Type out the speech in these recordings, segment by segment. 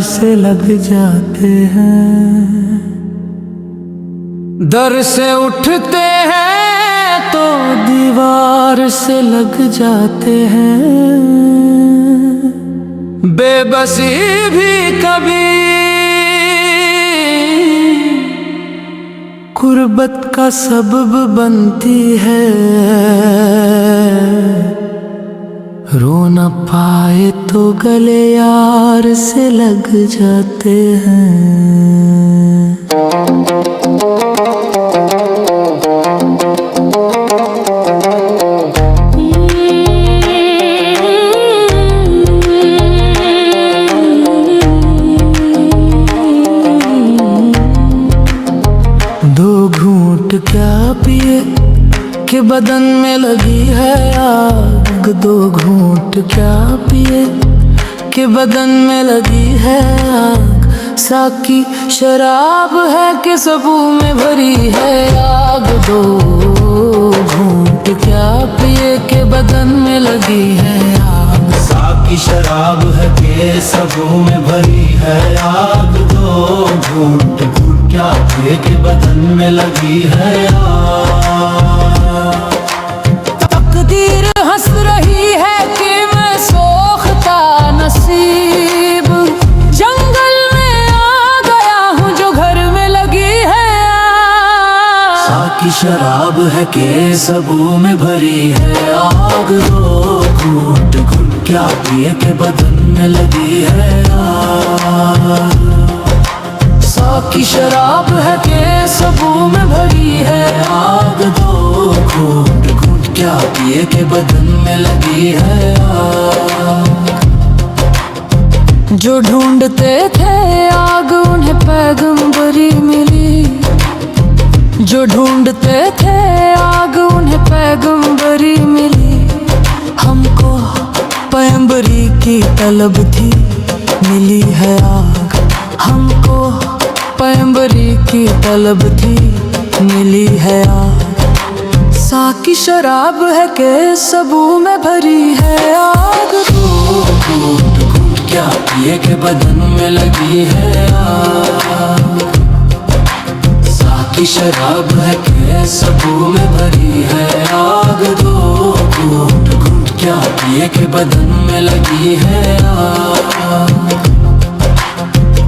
से लग जाते हैं। दर से उठते हैं तो दीवार से लग जाते हैं। बेबसी भी कभी गुर्बत का सबब बनती है। रो न पाए तो गले यार से लग जाते हैं। दो घूंट क्या पिए कि बदन में लगी है आग। दो घूंट क्या पिए कि बदन में लगी है आग। साकी शराब है कि सबू में भरी है आग। दो घूंट क्या पिए कि बदन में लगी है आग। साकी शराब है कि सबू में भरी है आग। दो घूंट क्या पिए कि बदन में लगी है आग। तकदीर हंस रही है कि मैं सोखता नसीब। जंगल में आ गया हूँ जो घर में लगी है आग। साकी शराब है कि सबू में भरी है आग। दो घूंट क्या पिए कि बदन में लगी है आग। साकी शराब है कि सबू में भरी है आग। दो घूंट क्या पिए के बदन में लगी है आग। जो ढूंढते थे आग उन्हें पैगंबरी मिली। जो ढूंढते थे आग उन्हें पैगंबरी मिली। हमको पैगंबरी की तलब थी मिली है आग। हमको पैगंबरी की तलब थी मिली है आग। साकी शराब है कि सबू में भरी है आग। दो घूंट क्या पिए के बदन में लगी है आग। साकी शराब है कि सबू में भरी है आग। दो घूंट क्या पिए के बदन में लगी है आग।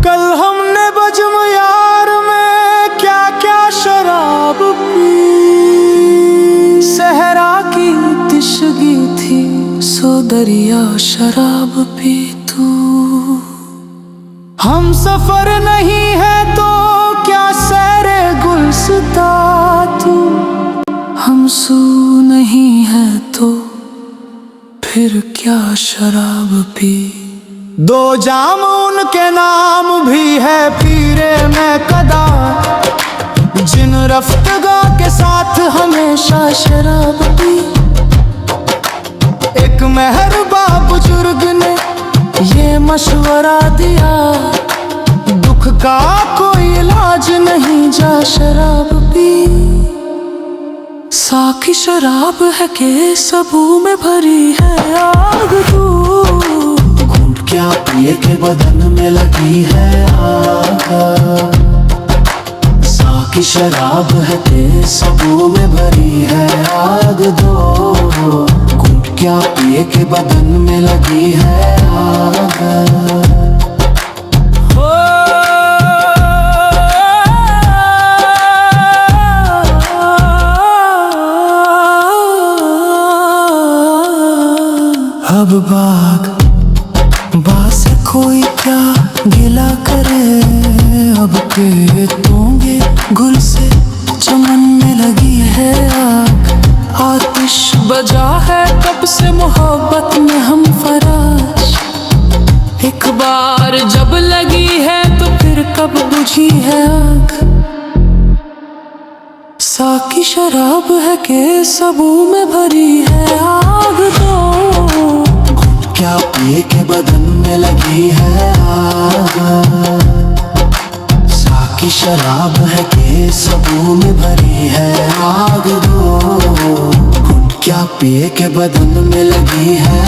कल हमने बजम यार में क्या क्या शराब पी। सहरा की तिशगी थी सो दरिया शराब पी तू। हम सफर नहीं है तो क्या सैरे गुलसिता तू। हम सू नहीं है तो फिर क्या शराब पी। दो जाम उनके नाम भी है पीरे में कदा। जिन रफ्तगा के साथ हमेशा शराब पी। एक मेहरबा बुजुर्ग ने ये मशवरा दिया। दुख का कोई इलाज नहीं जा शराब पी। साकी शराब है कि सबू में भरी है आग। तू क्या पिए के बदन में लगी है आग। साकी शराब है कि सबू में भरी है आग। दो घूंट क्या पिए के बदन में लगी है आग। अब बाग बासे कोई क्या गिला करे। अब के तोंगे गुल से चमन में लगी है आग। आतिश बजा है कब से मोहब्बत में हम फराश। एक बार जब लगी है तो फिर कब बुझी है आग। साकी शराब है कि सबू में भरी है आग। दो क्या पिए के बदन में लगी है आग। साकी शराब है कि सबू में भरी है आग। दो क्या पिए के बदन में लगी है